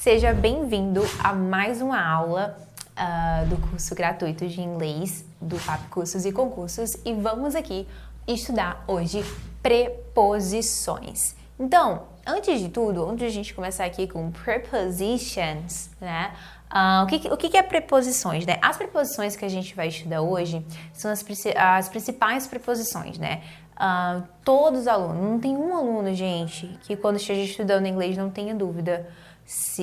Seja bem-vindo a mais uma aula do curso gratuito de inglês do PAP Cursos e Concursos e vamos aqui estudar hoje preposições. Então, antes de tudo, antes de a gente começar aqui com prepositions, né? O que é preposições, né? As preposições que a gente vai estudar hoje são as principais preposições, né? Todos os alunos, não tem um aluno, gente, que quando esteja estudando inglês não tenha dúvida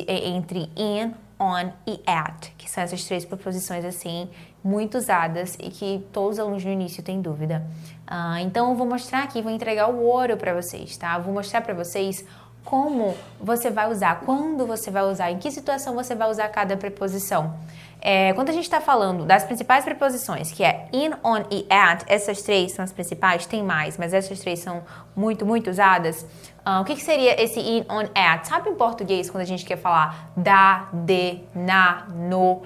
entre in, on e at, que são essas três preposições assim, muito usadas e que todos os alunos no início têm dúvida. Então eu vou mostrar aqui, vou entregar o ouro para vocês, tá? Eu vou mostrar para vocês como você vai usar, quando você vai usar, em que situação você vai usar cada preposição. Quando a gente está falando das principais preposições, que é in, on e at, essas três são as principais, tem mais, mas essas três são muito usadas. O que seria esse in, on, at? Sabe em português quando a gente quer falar da, de, na, no,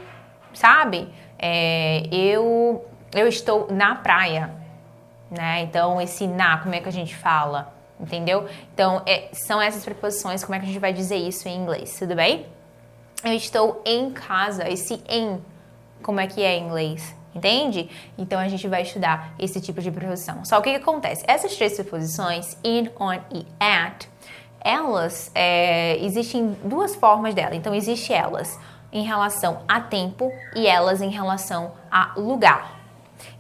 sabe? Eu estou na praia, né? Então esse na, como é que a gente fala? Entendeu? Então são essas preposições, como é que a gente vai dizer isso em inglês, tudo bem? Eu estou em casa, esse em, como é que é em inglês? Entende? Então a gente vai estudar esse tipo de preposição. Só o que acontece? Essas três preposições, in, on e at, elas, existem duas formas dela. Então existe elas em relação a tempo e elas em relação a lugar.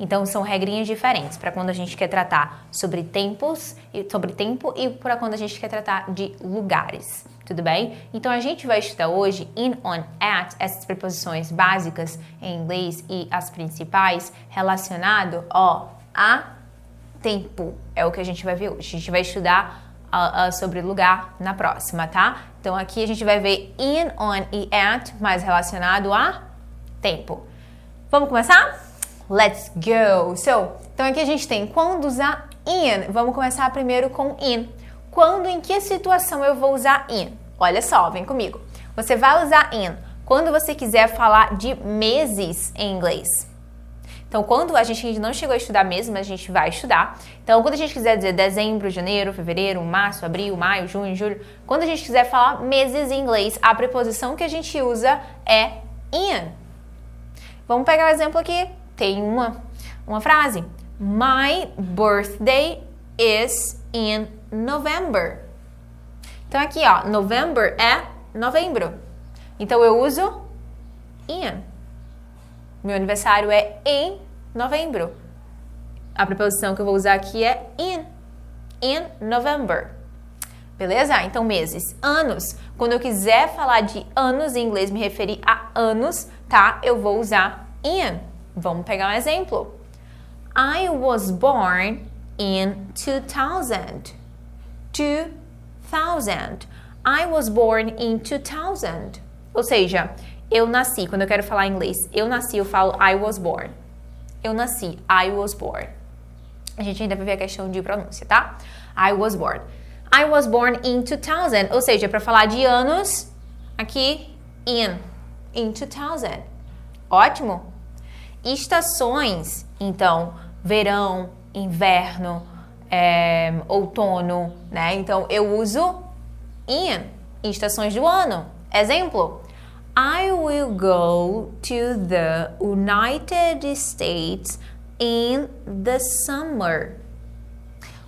Então são regrinhas diferentes para quando a gente quer tratar sobre tempos, sobre tempo e para quando a gente quer tratar de lugares. Tudo bem? Então a gente vai estudar hoje in, on, at, essas preposições básicas em inglês e as principais relacionado a tempo. É o que a gente vai ver hoje. A gente vai estudar sobre lugar na próxima, tá? Então aqui a gente vai ver in, on e at mais relacionado a tempo. Vamos começar? Let's go! Então aqui a gente tem quando usar in. Vamos começar primeiro com in. Quando, em que situação eu vou usar in? Olha só, vem comigo. Você vai usar in quando você quiser falar de meses em inglês. Então, quando a gente não chegou a estudar meses, mas a gente vai estudar. Então, quando a gente quiser dizer dezembro, janeiro, fevereiro, março, abril, maio, junho, julho, quando a gente quiser falar meses em inglês, a preposição que a gente usa é in. Vamos pegar o exemplo aqui. Tem uma frase. My birthday is in November. Então aqui, ó, November é novembro. Então eu uso in. Meu aniversário é em novembro. A preposição que eu vou usar aqui é in. In November. Beleza? Então meses. Anos. Quando eu quiser falar de anos em inglês, me referir a anos, tá? Eu vou usar in. Vamos pegar um exemplo. I was born in 2000. 2000. I was born in 2000. Ou seja, eu nasci. Quando eu quero falar em inglês, eu nasci, eu falo I was born. Eu nasci, I was born. A gente ainda vai ver a questão de pronúncia, tá? I was born. I was born in 2000. Ou seja, para falar de anos, aqui, in 2000. Ótimo? Estações, então, verão, inverno, outono, né? Então, eu uso in estações do ano. Exemplo, I will go to the United States in the summer.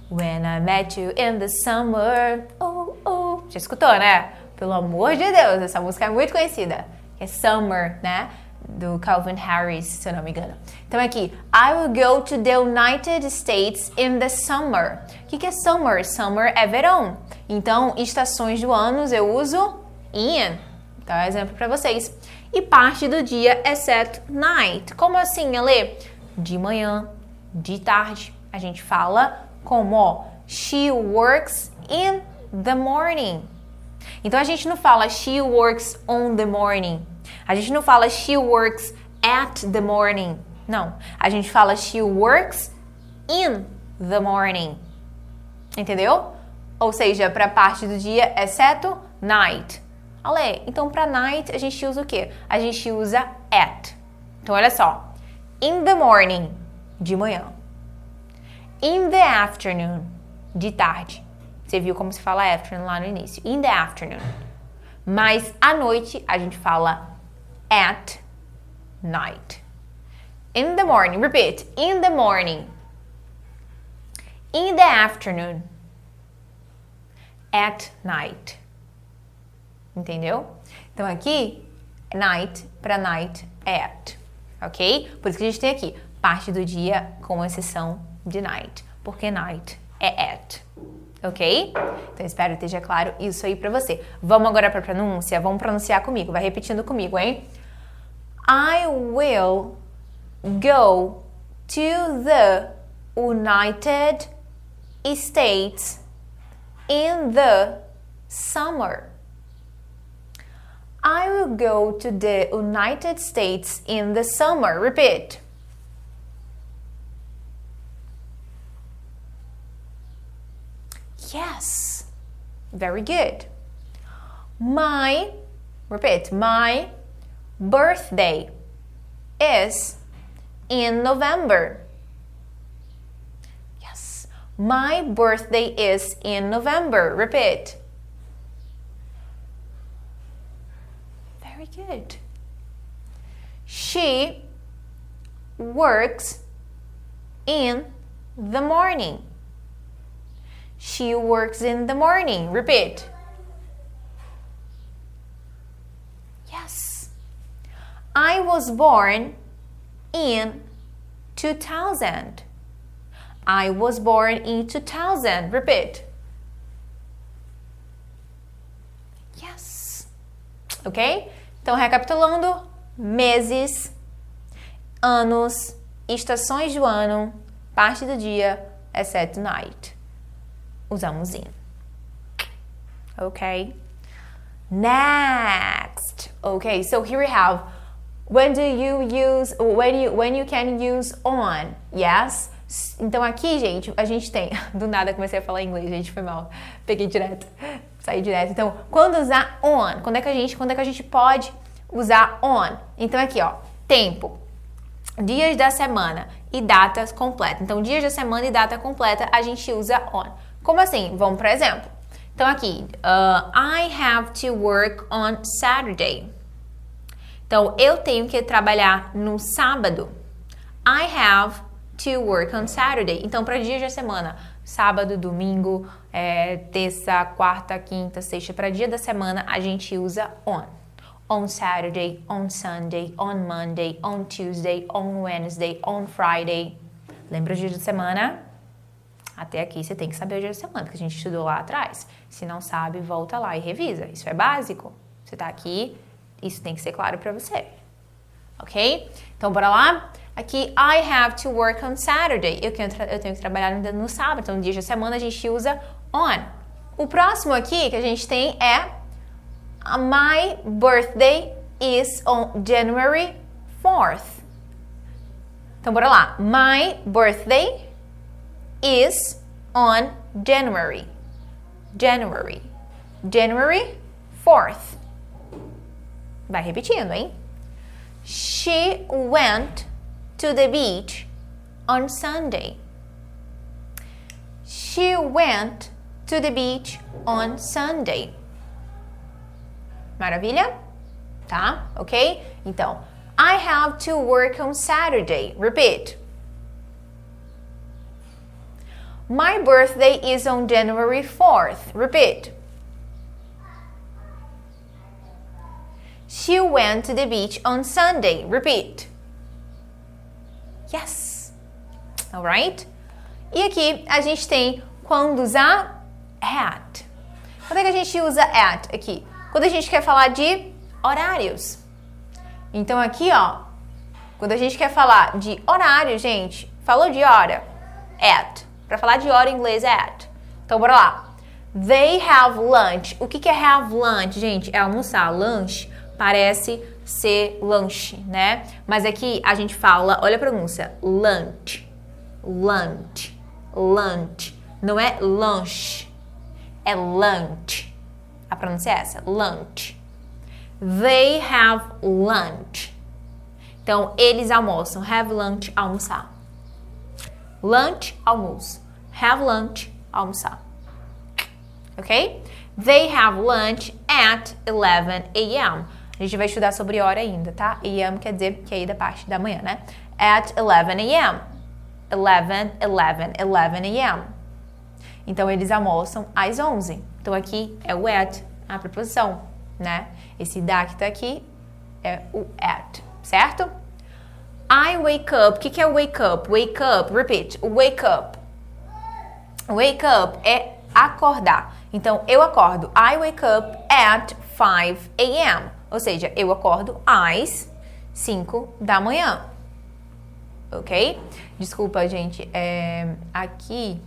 When I met you in the summer. Oh, oh. Já escutou, né? Pelo amor de Deus, essa música é muito conhecida. É Summer, né? Do Calvin Harris, se eu não me engano. Então aqui, I will go to the United States in the summer. O que é summer? Summer é verão. Então, estações do ano eu uso in. Então, é um exemplo para vocês. E parte do dia, exceto night. Como assim, Ale? De manhã, de tarde. A gente fala como, she works in the morning. Então, a gente não fala she works on the morning. A gente não fala she works at the morning. Não. A gente fala she works in the morning. Entendeu? Ou seja, para parte do dia, exceto night. Ale, então para night a gente usa o quê? A gente usa at. Então olha só. In the morning, de manhã. In the afternoon, de tarde. Você viu como se fala afternoon lá no início. In the afternoon. Mas à noite a gente fala at night. In the morning, repeat, in the morning. In the afternoon. At night. Entendeu? Então aqui, night para night, at. Ok? Por isso que a gente tem aqui parte do dia com exceção de night. Porque night é at. Ok? Então espero que esteja claro isso aí pra você. Vamos agora pra pronúncia? Vamos pronunciar comigo. Vai repetindo comigo, hein? I will go to the United States in the summer. I will go to the United States in the summer. Repeat. Yes. Very good. Repeat. My birthday is in November. Yes. My birthday is in November. Repeat. Very good. She works in the morning. She works in the morning. Repeat. Yes. I was born in 2000. I was born in 2000. Repeat. Yes. Ok? Então, recapitulando: meses, anos, estações do ano, parte do dia, exceto night. Usamos in. Okay. Next. Okay, so here we have when you can use on. Yes. Então aqui, gente, a gente tem, do nada comecei a falar inglês, gente, foi mal. Peguei direto, saí direto. Então, quando usar on, quando é que a gente pode usar on? Então aqui, ó, tempo, dias da semana e datas completas. Então, dias da semana e data completa a gente usa on. Como assim? Vamos para exemplo. Então aqui, I have to work on Saturday. Então, eu tenho que trabalhar no sábado. I have to work on Saturday. Então, para dias da semana, sábado, domingo, terça, quarta, quinta, sexta, para dia da semana, a gente usa on. On Saturday, on Sunday, on Monday, on Tuesday, on Wednesday, on Friday. Lembra o dia da semana? Até aqui você tem que saber o dia da semana, que a gente estudou lá atrás. Se não sabe, volta lá e revisa. Isso é básico. Você tá aqui, isso tem que ser claro para você. Ok? Então, bora lá? Aqui, I have to work on Saturday. Eu tenho que trabalhar no sábado. Então, no dia da semana, a gente usa on. O próximo aqui que a gente tem é my birthday is on January 4th. Então, bora lá. My birthday is on January 4th. Vai repetindo, hein? She went to the beach on Sunday. She went to the beach on Sunday. Maravilha? Tá? Ok? Então, I have to work on Saturday. Repeat. My birthday is on January 4th. Repeat. She went to the beach on Sunday. Repeat. Yes. Alright? E aqui a gente tem quando usar at. Quando é que a gente usa at aqui? Quando a gente quer falar de horários. Então aqui, ó, quando a gente quer falar de horário, gente, falou de hora, at. Para falar de hora em inglês é at. Então, bora lá. They have lunch. O que é have lunch, gente? É almoçar. Lunch parece ser lanche, né? Mas aqui a gente fala, olha a pronúncia, lunch. Lunch. Lunch. Não é lunch. É lunch. A pronúncia é essa, lunch. They have lunch. Então, eles almoçam. Have lunch, almoçar. Lunch, almoço. Have lunch, almoçar. Ok? They have lunch at 11 a.m. A gente vai estudar sobre hora ainda, tá? A.m. quer dizer que é aí da parte da manhã, né? At 11 a.m. 11 a.m. Então, eles almoçam às 11. Então, aqui é o at, a preposição, né? Esse da que tá aqui é o at, certo? I wake up. O que é wake up? Wake up, repeat. Wake up. Wake up é acordar. Então, eu acordo. I wake up at 5 a.m. Ou seja, eu acordo às 5 da manhã. Ok? Desculpa, gente. Aqui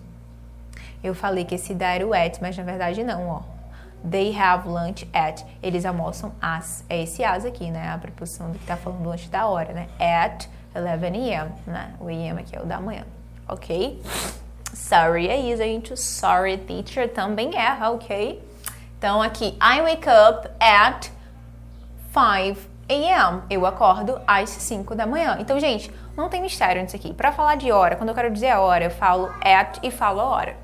eu falei que esse da era o at, mas na verdade não, ó. They have lunch at. Eles almoçam às. É esse as aqui, né? A preposição do que tá falando antes da hora, né? At 11 a.m., né? O a.m. aqui é o da manhã. Ok? Sorry é isso, gente. Sorry, teacher também erra, ok? Então, aqui, I wake up at 5 a.m. Eu acordo às 5 da manhã. Então, gente, não tem mistério nisso aqui. Pra falar de hora, quando eu quero dizer a hora, eu falo at e falo a hora.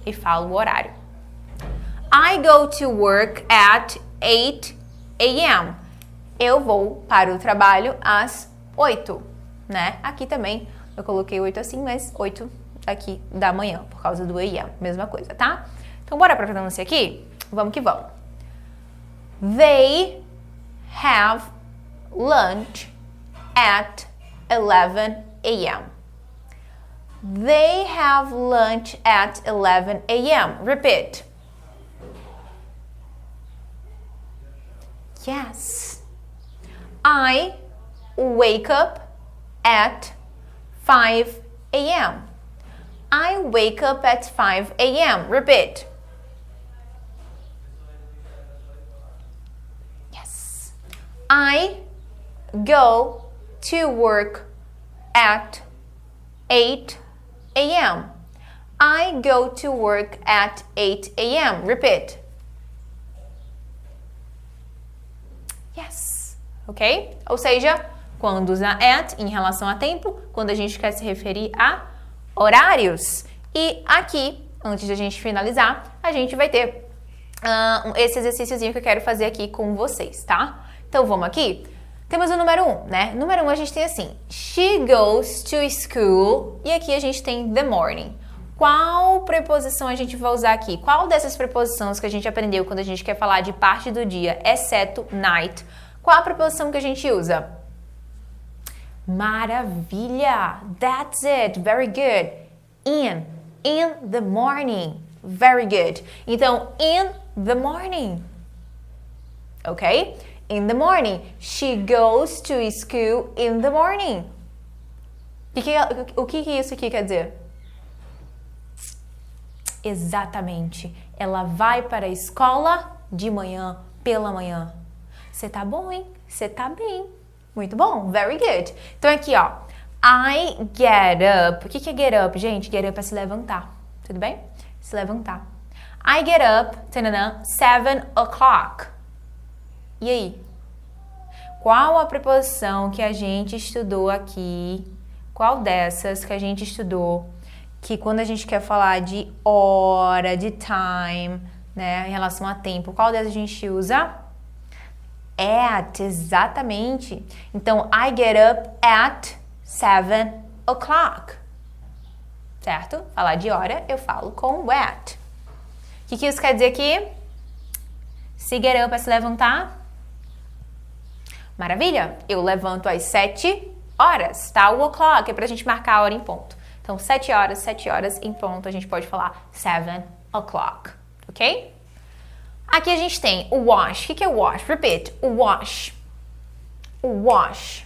E falo o horário. I go to work at 8 a.m. Eu vou para o trabalho às 8, né? Aqui também eu coloquei 8 assim, mas 8 aqui da manhã, por causa do a.m. Mesma coisa, tá? Então, bora pra pronúncia aqui? Vamos que vamos. They have lunch at 11 a.m. They have lunch at 11 a.m. Repeat. Yes. I wake up at 5 a.m. I wake up at 5 a.m. Repeat. Yes. I go to work at 8 a.m. I go to work at 8 a.m. Repeat. Yes. Ok? Ou seja, quando usa at em relação a tempo, quando a gente quer se referir a horários. E aqui, antes de a gente finalizar, a gente vai ter esse exercíciozinho que eu quero fazer aqui com vocês, tá? Então, vamos aqui. Temos o número 1, né? Número 1 a gente tem assim, she goes to school, e aqui a gente tem the morning. Qual preposição a gente vai usar aqui? Qual dessas preposições que a gente aprendeu quando a gente quer falar de parte do dia, exceto night? Qual a preposição que a gente usa? Maravilha! That's it! Very good! In the morning. Very good. Então, in the morning. Ok? In the morning. She goes to school in the morning. O que isso aqui quer dizer? Exatamente. Ela vai para a escola de manhã, pela manhã. Você tá bom, hein? Você tá bem. Muito bom. Very good. Então, aqui, ó. I get up. O que é get up, gente? Get up é se levantar. Tudo bem? Se levantar. I get up, 7 o'clock. E aí? Qual a preposição que a gente estudou aqui? Qual dessas que a gente estudou? Que quando a gente quer falar de hora, de time, né, em relação a tempo, qual dessas a gente usa? At, exatamente. Então, I get up at 7 o'clock. Certo? Falar de hora, eu falo com at. O que isso quer dizer aqui? Se get up é se levantar. Maravilha! Eu levanto às 7 horas, tá? O o'clock é pra gente marcar a hora em ponto. Então, 7 horas em ponto, a gente pode falar 7 o'clock, ok? Aqui a gente tem o wash. O que é wash? Repeat. O wash. O wash.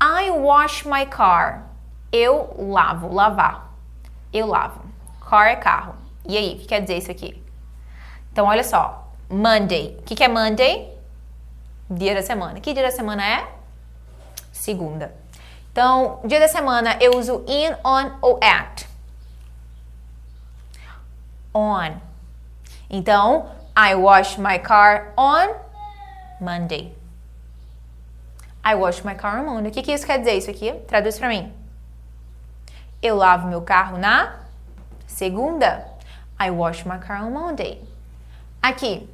I wash my car. Eu lavo. Lavar. Eu lavo. Car é carro. E aí, o que quer dizer isso aqui? Então, olha só. Monday. O que é Monday? Dia da semana. Que dia da semana é? Segunda. Então, dia da semana eu uso in, on ou at. On. Então, I wash my car on Monday. I wash my car on Monday. O que isso quer dizer isso aqui? Traduz pra mim. Eu lavo meu carro na segunda. I wash my car on Monday. Aqui,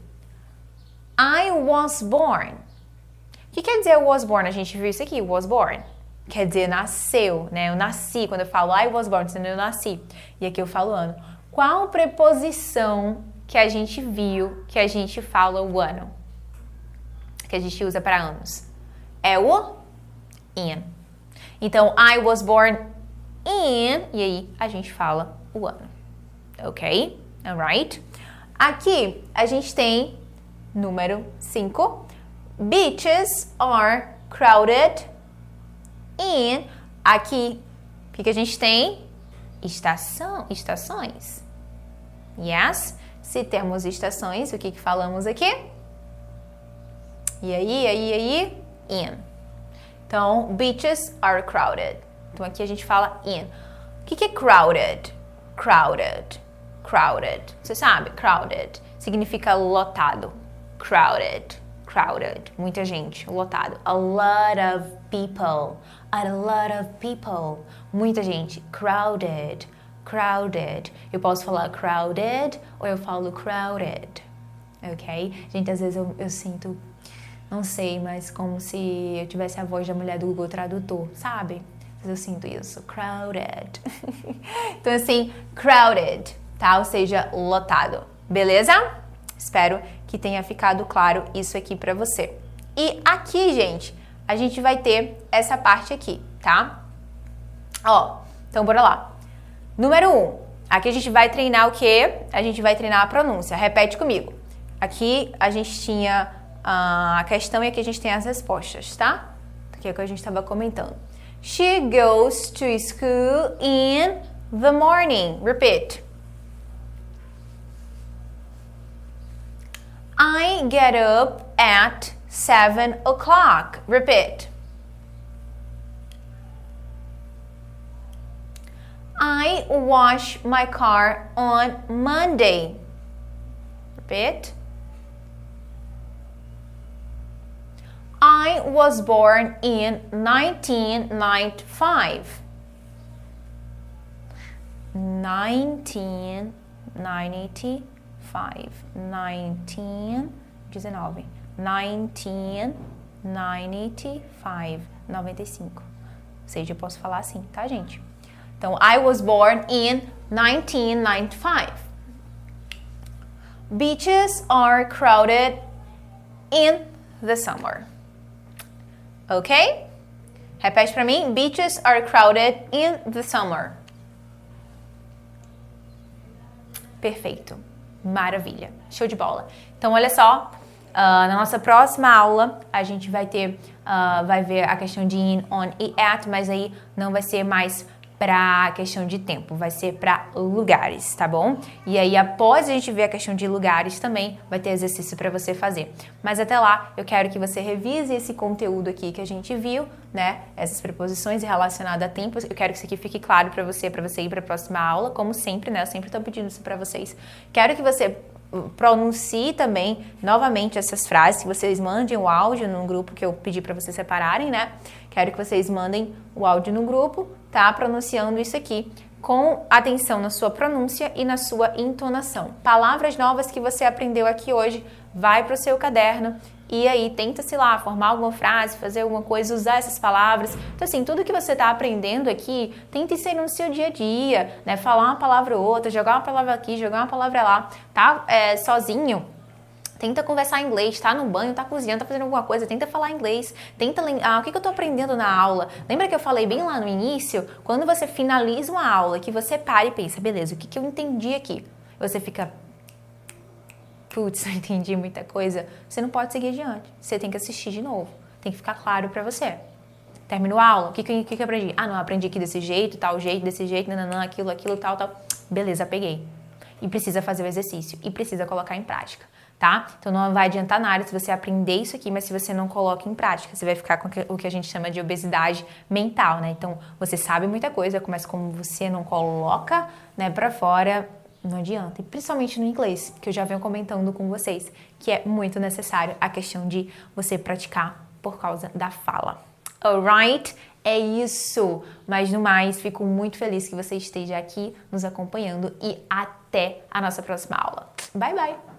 I was born. O que quer dizer was born? A gente viu isso aqui, was born. Quer dizer, nasceu, né? Eu nasci. Quando eu falo I was born, dizendo eu nasci. E aqui eu falo ano. Qual preposição que a gente viu, que a gente fala o ano? Que a gente usa para anos? É o in. Então, I was born in, e aí a gente fala o ano. Ok? Alright? Aqui a gente tem número 5. Beaches are crowded in. Aqui, o que a gente tem? Estações. Yes? Se temos estações, o que falamos aqui? E aí? In. Então, beaches are crowded. Então, aqui a gente fala in. O que é crowded? Crowded. Você sabe? Crowded. Significa lotado. Crowded. Muita gente. Lotado. A lot of people. Muita gente. Crowded. Eu posso falar crowded ou eu falo crowded. Ok? Gente, às vezes eu sinto... Não sei, mas como se eu tivesse a voz da mulher do Google Tradutor, sabe? Eu sinto isso. Crowded. Então, assim, crowded, tá? Ou seja, lotado. Beleza? Espero que tenha ficado claro isso aqui pra você. E aqui, gente, a gente vai ter essa parte aqui, tá? Ó, então bora lá. Número 1. Aqui a gente vai treinar o quê? A gente vai treinar a pronúncia. Repete comigo. Aqui a gente tinha a questão e aqui a gente tem as respostas, tá? Que é o que a gente estava comentando. She goes to school in the morning. Repeat. I get up at 7 o'clock. Repeat. I wash my car on Monday. Repeat. I was born in 1995. 1995. 95. Ou seja, eu posso falar assim, tá, gente? Então, I was born in 1995. Beaches are crowded in the summer. Ok? Repete pra mim. Beaches are crowded in the summer. Perfeito. Maravilha. Show de bola. Então, olha só. Na nossa próxima aula, a gente vai ter, vai ver a questão de in, on e at, mas aí não vai ser mais para questão de tempo, vai ser para lugares, tá bom? E aí, após a gente ver a questão de lugares também, vai ter exercício para você fazer. Mas até lá, eu quero que você revise esse conteúdo aqui que a gente viu, né? Essas preposições relacionadas a tempos. Eu quero que isso aqui fique claro para você ir para a próxima aula, como sempre, né? Eu sempre tô pedindo isso para vocês. Quero que você pronuncie também novamente essas frases, que vocês mandem o áudio no grupo que eu pedi para vocês separarem, né? Quero que vocês mandem o áudio no grupo, tá? Pronunciando isso aqui com atenção na sua pronúncia e na sua entonação. Palavras novas que você aprendeu aqui hoje, vai para o seu caderno e aí tenta, sei lá, formar alguma frase, fazer alguma coisa, usar essas palavras. Então, assim, tudo que você está aprendendo aqui, tenta inserir no seu dia a dia, né? Falar uma palavra ou outra, jogar uma palavra aqui, jogar uma palavra lá, tá? Sozinho. Tenta conversar em inglês, tá no banho, tá cozinhando, tá fazendo alguma coisa, tenta falar inglês, tenta o que eu tô aprendendo na aula. Lembra que eu falei bem lá no início? Quando você finaliza uma aula, que você para e pensa, beleza, o que eu entendi aqui? Você fica, putz, não entendi muita coisa. Você não pode seguir adiante, você tem que assistir de novo, tem que ficar claro pra você. Terminou a aula, o que eu aprendi? Ah, não, aprendi aqui desse jeito, desse jeito, nananã, aquilo, tal. Beleza, peguei. E precisa fazer o exercício, e precisa colocar em prática. Tá? Então não vai adiantar nada se você aprender isso aqui, mas se você não coloca em prática, você vai ficar com o que a gente chama de obesidade mental, né? Então você sabe muita coisa, mas como você não coloca, né, pra fora, não adianta. E principalmente no inglês, que eu já venho comentando com vocês, que é muito necessário a questão de você praticar por causa da fala. Alright? É isso. Mas no mais, fico muito feliz que você esteja aqui nos acompanhando e até a nossa próxima aula. Bye, bye!